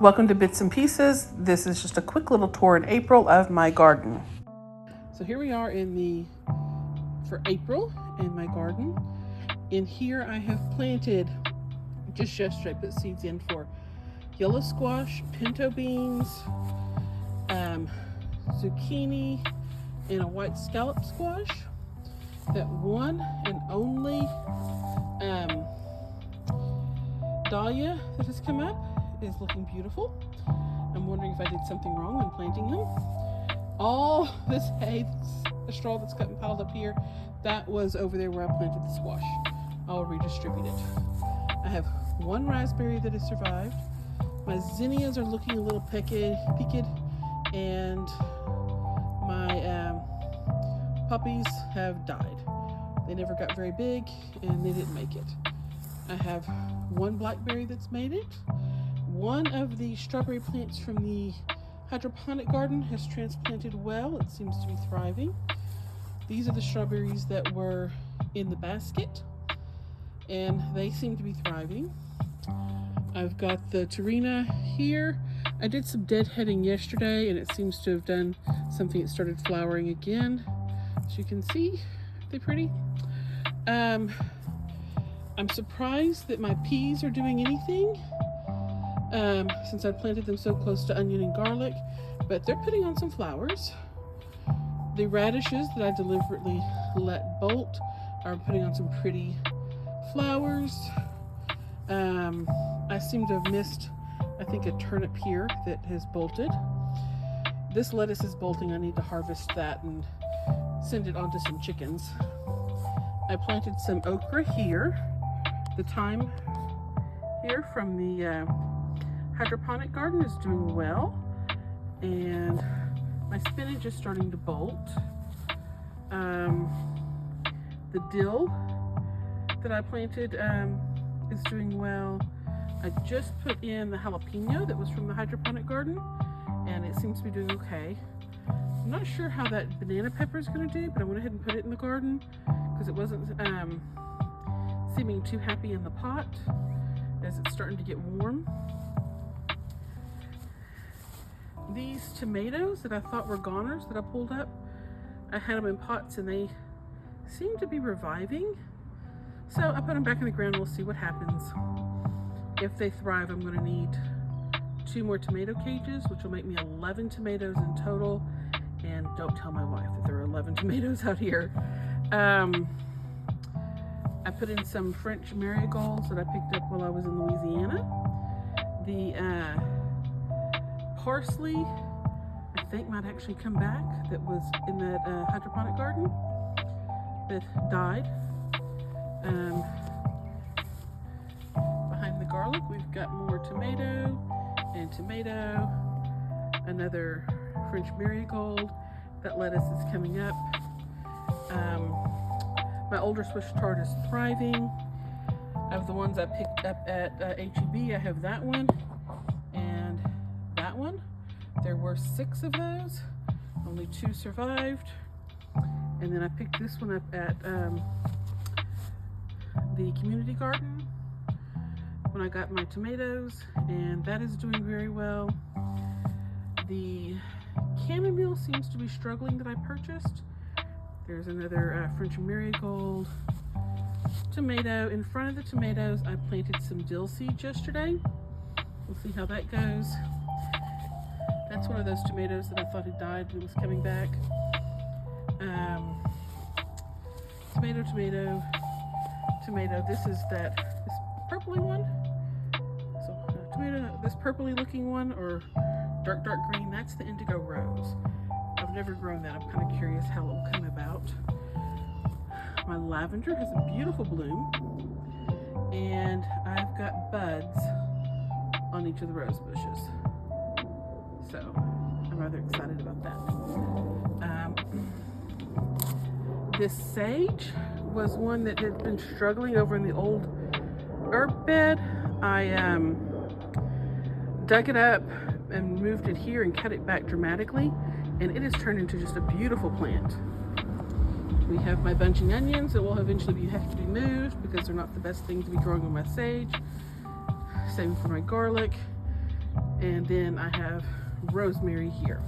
Welcome to Bits and Pieces. This is just a quick little tour in April of my garden. So here we are for April in my garden. In here I have planted, just yesterday I put seeds in for yellow squash, pinto beans, zucchini, and a white scallop squash. That one and only dahlia that has come up is looking beautiful. I'm wondering if I did something wrong when planting them. All this hay, the straw that's gotten piled up here, that was over there where I planted the squash. I'll redistribute it. I have one raspberry that has survived. My zinnias are looking a little peaked, and my poppies have died. They never got very big and they didn't make it. I have one blackberry that's made it. One of the strawberry plants from the hydroponic garden has transplanted well. It seems to be thriving. These are the strawberries that were in the basket, and they seem to be thriving. I've got the Tarina here. I did some deadheading yesterday, and it seems to have done something. It started flowering again. As you can see, they're pretty. I'm surprised that my peas are doing anything. Since I planted them so close to onion and garlic, but they're putting on some flowers. The radishes that I deliberately let bolt are putting on some pretty flowers. I seem to have missed, I think, a turnip here that has bolted. This lettuce is bolting. I need to harvest that and send it on to some chickens. I planted some okra here. The thyme here from the hydroponic garden is doing well, and my spinach is starting to bolt. The dill that I planted is doing well. I just put in the jalapeno that was from the hydroponic garden, and it seems to be doing okay. I'm not sure how that banana pepper is going to do, but I went ahead and put it in the garden because it wasn't seeming too happy in the pot as it's starting to get warm. These tomatoes that I thought were goners that I pulled up, I had them in pots and they seem to be reviving. So I put them back in the ground. We'll see what happens. If they thrive, I'm going to need 2 more tomato cages, which will make me 11 tomatoes in total. And don't tell my wife that there are 11 tomatoes out here. I put in some French marigolds that I picked up while I was in Louisiana. The parsley, I think, might actually come back, that was in that hydroponic garden that died. Behind the garlic, we've got more tomato and tomato, another French marigold. That lettuce is coming up. My older Swiss chard is thriving. Of the ones I picked up at H-E-B, I have that one and that one. There were 6 of those. Only 2 survived. And then I picked this one up at the community garden when I got my tomatoes, and that is doing very well. The chamomile seems to be struggling that I purchased. There's another French marigold tomato. In front of the tomatoes, I planted some dill seeds yesterday. We'll see how that goes. That's one of those tomatoes that I thought had died and was coming back. Tomato, tomato, tomato. This is this purpley one. So tomato, this purpley looking one, or dark green, that's the indigo rose. I've never grown that. I'm kind of curious how it will come about. My lavender has a beautiful bloom, and I've got buds on each of the rose bushes. So I'm rather excited about that. This sage was one that had been struggling over in the old herb bed. I dug it up and moved it here and cut it back dramatically, and it has turned into just a beautiful plant. We have my bunching onions that will eventually have to be moved because they're not the best thing to be growing on my sage. Same for my garlic. And then I have rosemary here.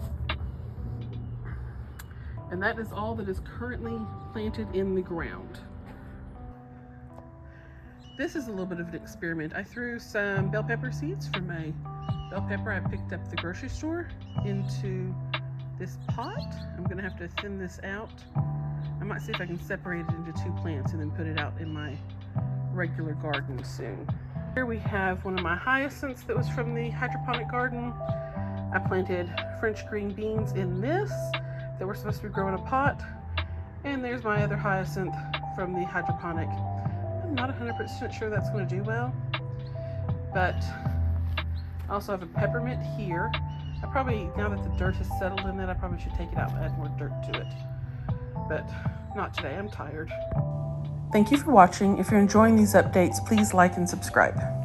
And that is all that is currently planted in the ground. This is a little bit of an experiment. I threw some bell pepper seeds from my bell pepper I picked up at the grocery store into this pot. I'm gonna have to thin this out. I might see if I can separate it into 2 plants and then put it out in my regular garden soon. Here we have one of my hyacinths that was from the hydroponic garden. I planted French green beans in this that were supposed to be growing in a pot. And there's my other hyacinth from the hydroponic. I'm not 100% sure that's going to do well, but I also have a peppermint here. I probably, now that the dirt has settled in it, I probably should take it out and add more dirt to it. But not today, I'm tired. Thank you for watching. If you're enjoying these updates, please like and subscribe.